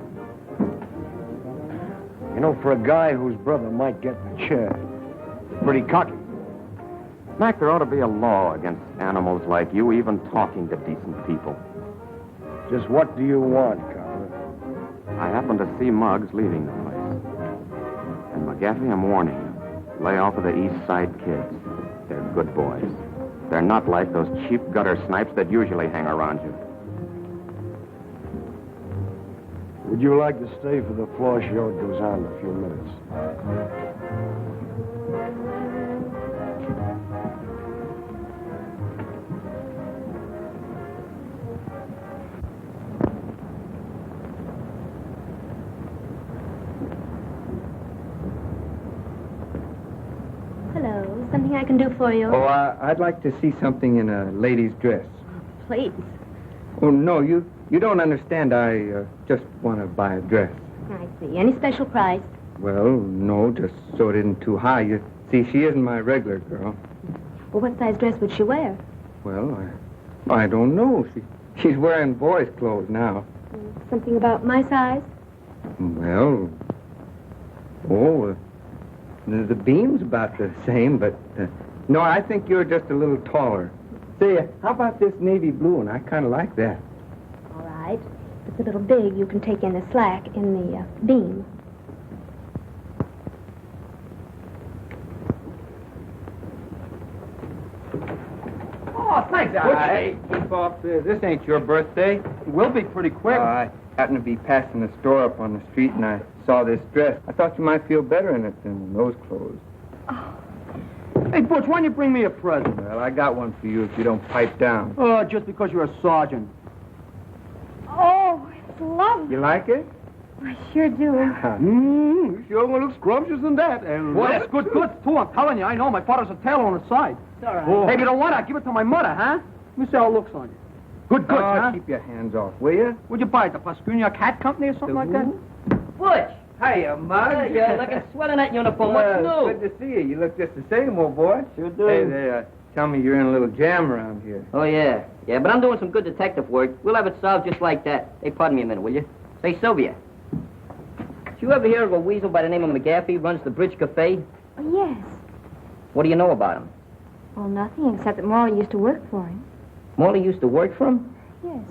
You know, for a guy whose brother might get the chair, pretty cocky. Mac, there ought to be a law against animals like you even talking to decent people. Just what do you want, Cobbler? I happened to see Muggs leaving the place. And McGaffey, I'm warning you. Lay off of the East Side kids. They're good boys. They're not like those cheap gutter snipes that usually hang around you. Would you like to stay for the floor show? It goes on in a few minutes. Hello. Something I can do for you? Oh, I'd like to see something in a lady's dress. Please. Oh, no, you don't understand. I just want to buy a dress. I see. Any special price? Well, no, just so it isn't too high. You see, she isn't my regular girl. Well, what size dress would she wear? Well, I don't know. She's wearing boys' clothes now. Something about my size? Well, the beam's about the same, but no, I think you're just a little taller. Say, how about this navy blue one? I kind of like that. All right. If it's a little big, you can take in the slack in the beam. Oh, thanks, Hey, keep off this. This ain't your birthday. It will be pretty quick. I happened to be passing the store up on the street, and I saw this dress. I thought you might feel better in it than those clothes. Hey, Butch, why don't you bring me a present? Well, I got one for you if you don't pipe down. Oh, just because you're a sergeant. Oh, it's lovely. You like it? I sure do. You sure gonna look scrumptious in that. And Boy, that's good goods, too. I'm telling you, I know. My father's a tailor on the side. It's all right. Oh. Hey, if you don't want it, I'll give it to my mother, huh? Let me see how it looks on you. Good goods, huh? Keep your hands off, will you? Where'd you buy it? The Pascunia Cat Company or something like that? Butch! Hiya, Mug. You're looking swell in that uniform. What's new? Good to see you. You look just the same, old boy. Sure do. Hey, they tell me you're in a little jam around here. Oh, yeah. Yeah, but I'm doing some good detective work. We'll have it solved just like that. Hey, pardon me a minute, will you? Say, Sylvia. Did you ever hear of a weasel by the name of McGaffey runs the Bridge Cafe? Oh, yes. What do you know about him? Well, nothing except that Morley used to work for him. Morley used to work for him? Yes.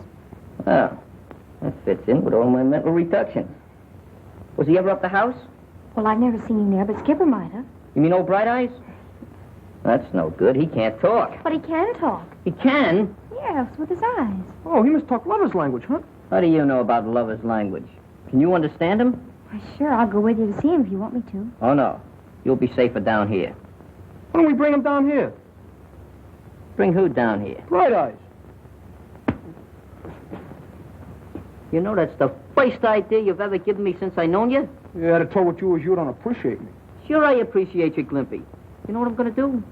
Oh, that fits in with all my mental reductions. Was he ever up the house? Well, I've never seen him there, but Skipper might have. You mean old Bright Eyes? That's no good. He can't talk. But he can talk. He can? Yes, with his eyes. Oh, he must talk lover's language, huh? How do you know about lover's language? Can you understand him? Why, sure, I'll go with you to see him if you want me to. Oh, no. You'll be safer down here. Why don't we bring him down here? Bring who down here? Bright Eyes. You know that's the first idea you've ever given me since I known you? You had to tell what you don't appreciate me. Sure I appreciate you, Glimpy. You know what I'm going to do?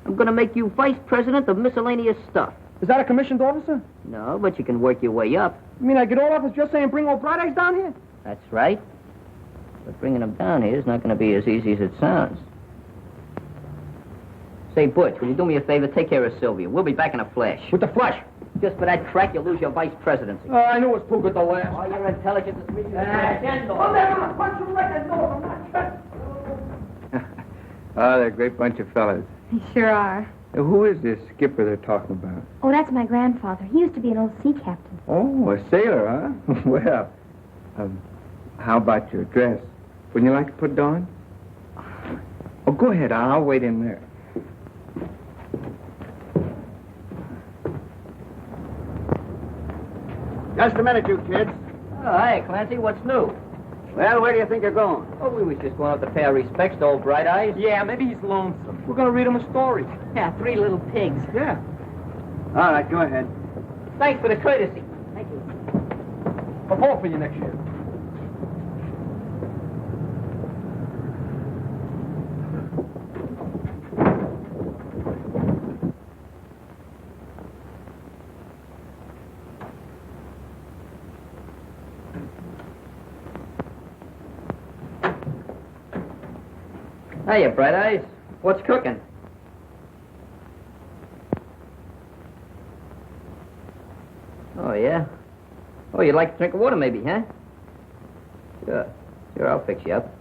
I'm going to make you vice president of miscellaneous stuff. Is that a commissioned officer? No, but you can work your way up. You mean I get all off as just saying bring old Bright Eyes down here? That's right. But bringing him down here is not going to be as easy as it sounds. Say, Butch, will you do me a favor? Take care of Sylvia. We'll be back in a flash. With the flash? Just for that crack, you'll lose your vice presidency. I knew it was too good to last. Oh, your intelligence is reaching the end. I'm never going to punch you right in the nose. I'm not Oh, they're a great bunch of fellas. They sure are. Who is this skipper they're talking about? Oh, that's my grandfather. He used to be an old sea captain. Oh, a sailor, huh? Well, how about your dress? Wouldn't you like to put it on? Oh, go ahead. I'll wait in there. Just a minute, you kids. Oh, hi, Clancy. What's new? Well, where do you think you're going? Oh, we was just going up to pay our respects to old Bright Eyes. Yeah, maybe he's lonesome. We're going to read him a story. Yeah, 3 little pigs. Yeah. All right, go ahead. Thanks for the courtesy. Thank you. I'll vote for you next year. Hiya, Bright Eyes. What's cooking? Oh, yeah? Oh, you'd like a drink of water, maybe, huh? Sure. Sure, I'll fix you up.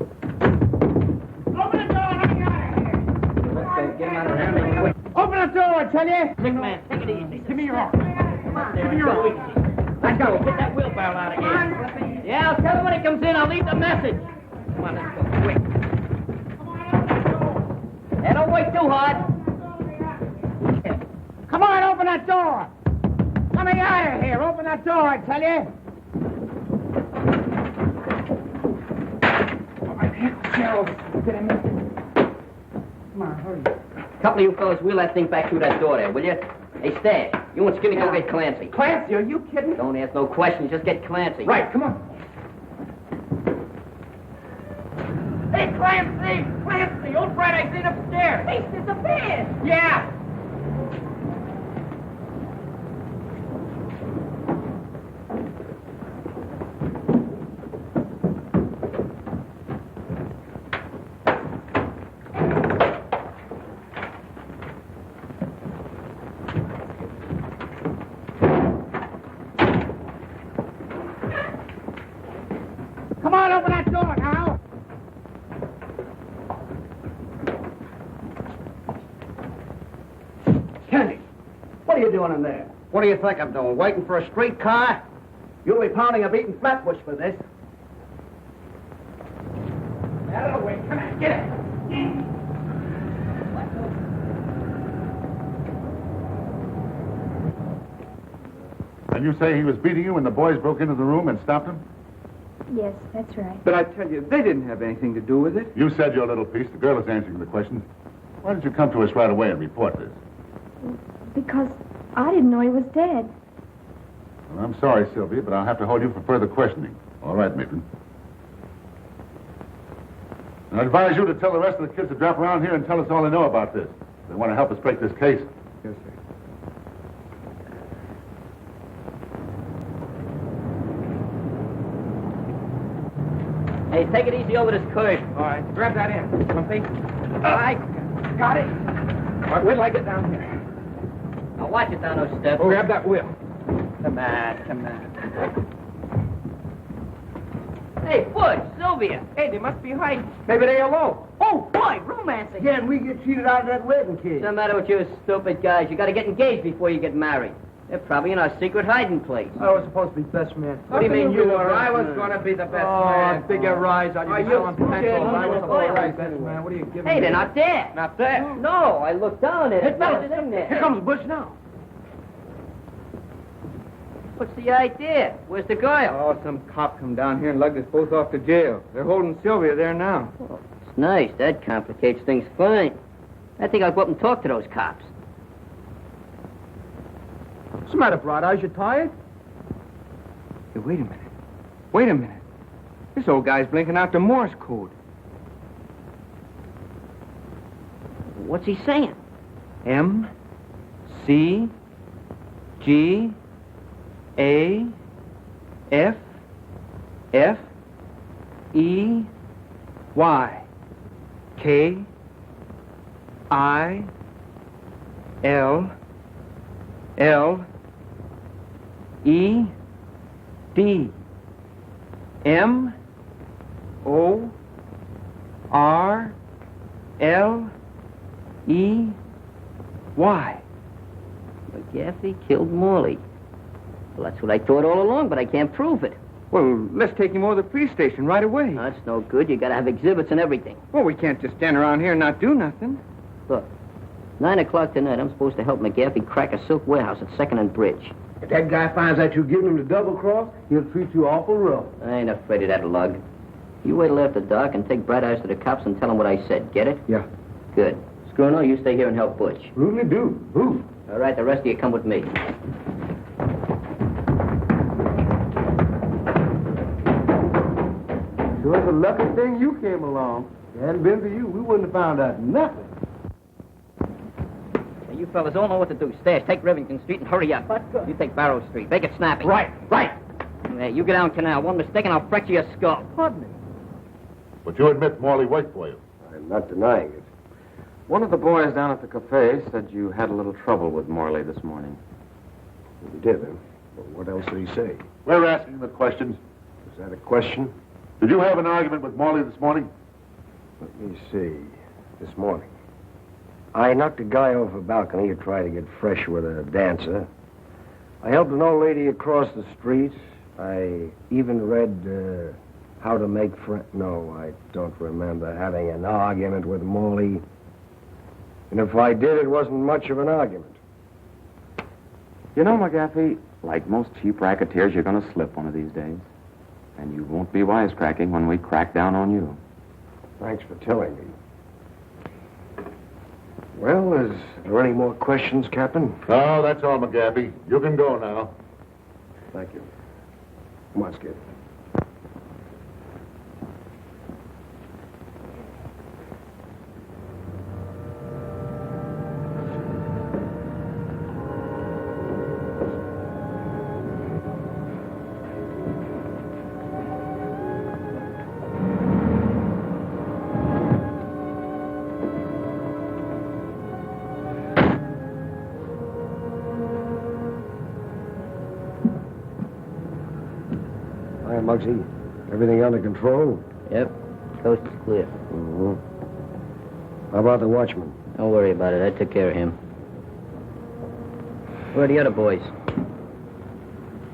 Open the door, let me out of here. Get him out of here quick. Open the door, I tell you. Big man, take it easy. Give me your arm. Come on, Give me your arm. Let's go. Get that wheelbarrow out again. Yeah, I'll tell him when he comes in. I'll leave the message. Come on, let's go quick. Hey, don't wait too hard. Come on, open that door. Let me out of here. Open that door, I tell you. Get him in. Come on, hurry. Couple of you fellas wheel that thing back through that door there, will you? Hey, Stan, you and Skinny go get Clancy. Clancy, are you kidding? Don't ask no questions, just get Clancy. Right, come on. Hey, Clancy! Clancy! Old Bright Eyes ain't upstairs. He's disappeared. Yeah. Come on, open that door now. Kenny, what are you doing in there? What do you think I'm doing? Waiting for a streetcar? You'll be pounding a beaten flatbush for this. Out of the way. Come on, get it. And you say he was beating you when the boys broke into the room and stopped him? Yes, that's right. But I tell you, they didn't have anything to do with it. You said your little piece. The girl is answering the questions. Why didn't you come to us right away and report this? Because I didn't know he was dead. Well, I'm sorry, Sylvia, but I'll have to hold you for further questioning. All right, Maitland. I advise you to tell the rest of the kids to drop around here and tell us all they know about this. They want to help us break this case. Yes, sir. Hey, take it easy over this curve. All right, grab that in. Something. All right, got it. All right, wait till I get down here. Now watch it down those steps. Oh, grab that wheel. Come on, come on. Hey, Butch, Sylvia. Hey, they must be hiding. Maybe they alone. Oh, boy, romancing. Yeah, and we get cheated out of that wedding cake. What's the matter with you stupid guys? You got to get engaged before you get married. They're probably in our secret hiding place. I was supposed to be best man. What do you mean you were? I was going to be the best man. Oh, bigger rise on you. you selling pencils. kidding? I was Boy, the right best man. What are you giving Hey, me? they're not there. Not there. No, I looked down at it. Hey, fellas, There's in there. here comes Bush now. What's the idea? Where's the girl? Oh, some cop come down here and lugged us both off to jail. They're holding Sylvia there now. Oh, Nice. That complicates things fine. I think I'll go up and talk to those cops. What's the matter, Bright Eyes? You tired? Hey, wait a minute. Wait a minute. This old guy's blinking out the Morse code. What's he saying? M, C, G, A, F, F, E, Y, K, I, L, L, E, D, M, O, R, L, E, Y. McGaffey killed Morley. Well, that's what I thought all along, but I can't prove it. Well, let's take him over to the police station right away. That's no good. You gotta have exhibits and everything. Well, we can't just stand around here and not do nothing. Look, 9 o'clock tonight, I'm supposed to help McGaffey crack a silk warehouse at 2nd and Bridge. If that guy finds out you're giving him the double cross, he'll treat you awful rough. I ain't afraid of that lug. You wait till after dark and take Bright Eyes to the cops and tell them what I said. Get it? Yeah. Good. Scruno, you stay here and help Butch. Absolutely do. Who? All right, the rest of you come with me. Sure, it's a lucky thing you came along. If it hadn't been for you, we wouldn't have found out nothing. Now, you fellas all know what to do. Stash, take Rivington Street and hurry up. You take Barrow Street. Make it snappy. Right. Hey, you get down Canal. One mistake and I'll fracture your skull. Pardon me. But you admit Morley worked for you. I'm not denying it. One of the boys down at the cafe said you had a little trouble with Morley this morning. He did, huh? Well, what else did he say? We're asking the questions. Is that a question? Did you have an argument with Morley this morning? Let me see. This morning. I knocked a guy off a balcony who tried to get fresh with a dancer. I helped an old lady across the street. I even read How to Make Friends. No, I don't remember having an argument with Morley. And if I did, it wasn't much of an argument. You know, McGaffey, like most cheap racketeers, you're going to slip one of these days. And you won't be wisecracking when we crack down on you. Thanks for telling me. Well, is there any more questions, Captain? No, that's all, McGaffey. You can go now. Thank you. Come on, Skip. Hi, Muggsy. Everything under control? Yep. Coast is clear. Mm-hmm. How about the watchman? Don't worry about it. I took care of him. Where are the other boys?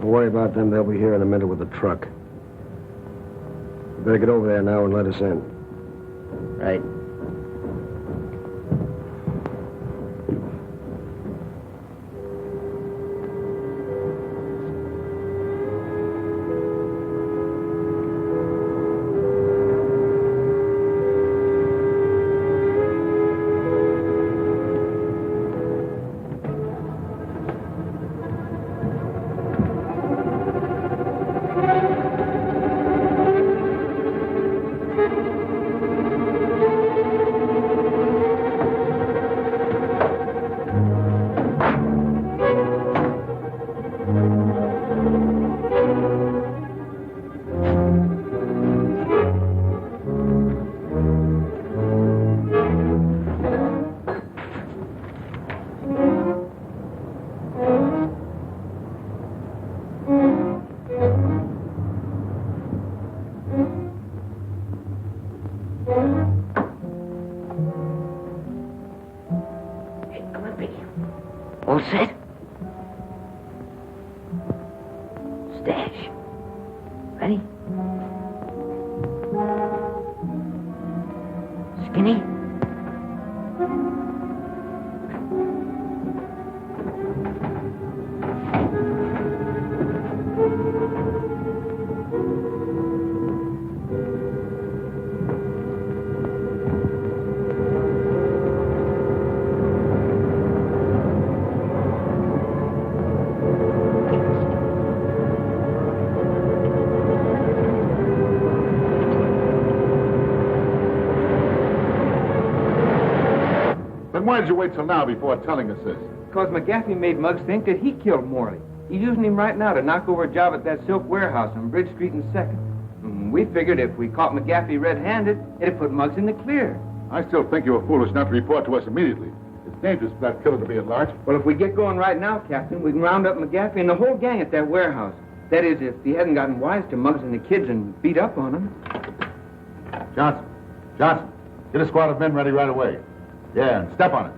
Don't worry about them. They'll be here in a minute with the truck. You better get over there now and let us in. Right. All set? Stash. Ready? Skinny? Why did you wait till now before telling us this? Because McGaffey made Muggs think that he killed Morley. He's using him right now to knock over a job at that silk warehouse on Bridge Street and 2nd. And we figured if we caught McGaffey red-handed, it'd put Muggs in the clear. I still think you were foolish not to report to us immediately. It's dangerous for that killer to be at large. Well, if we get going right now, Captain, we can round up McGaffey and the whole gang at that warehouse. That is, if he hadn't gotten wise to Muggs and the kids and beat up on them. Johnson, get a squad of men ready right away. Yeah, and step on it.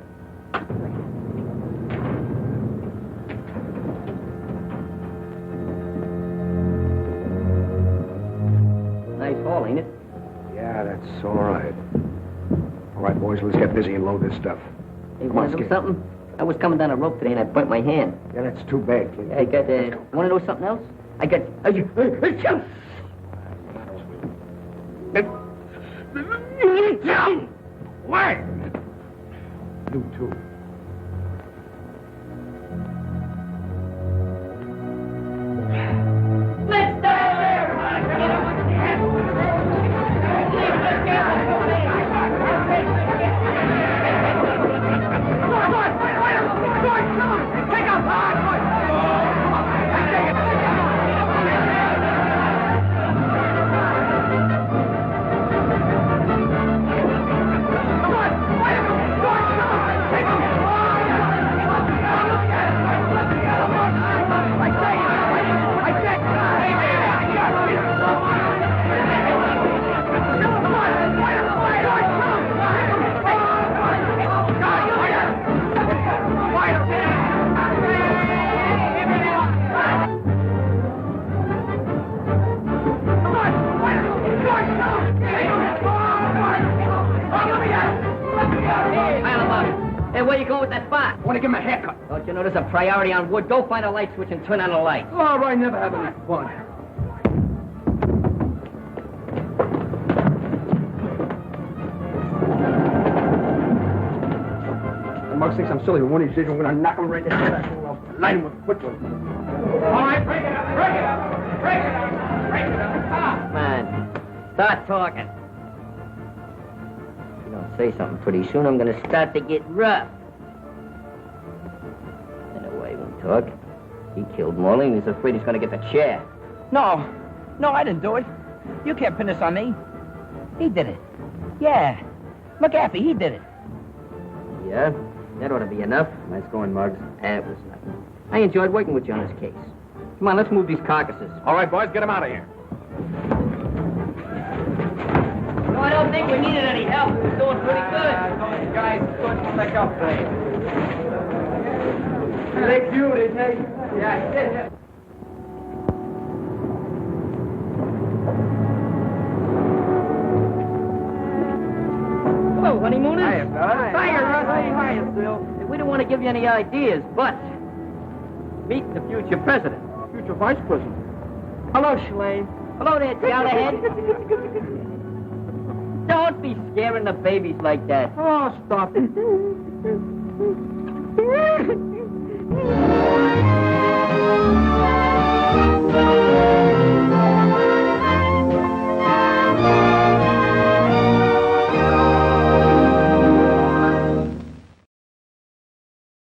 Nice haul, ain't it? Yeah, that's all right. All right, boys, let's get busy and load this stuff. Hey, Come want on, to know Skip. something? I was coming down a rope today and I burnt my hand. Yeah, that's too bad, kid. Yeah, I got, want to know something else? I got, What? You too. Hey, where you going with that spot? I want to give him a haircut. Don't you know there's a priority on wood? Go find a light switch and turn on the light. All right, never have any fun. The mug thinks I'm silly, but one of these days I'm going to knock him right in the head. I'll light him with quickly. All right, break it up, break it up, break it up, break it up. Come on. Start talking. If you don't say something pretty soon, I'm going to start to get rough. In a way, he won't talk. He killed Morley and he's afraid he's going to get the chair. No, I didn't do it. You can't pin this on me. He did it. Yeah. McGaffey, he did it. Yeah? That ought to be enough. Nice going, Muggs. That was nothing. I enjoyed working with you on this case. Come on, let's move these carcasses. All right, boys, get him out of here. No, I don't think we needed any help. We're doing pretty good. Those guys couldn't pick up things. They cute, didn't they? Yeah. Hello, honeymooners. Hiya, Bud. Hiya, Phil. We don't want to give you any ideas, but meet the future president. Future vice president. Hello, Shalane. Hello there, Galahad. Don't be scaring the babies like that. Oh, stop it.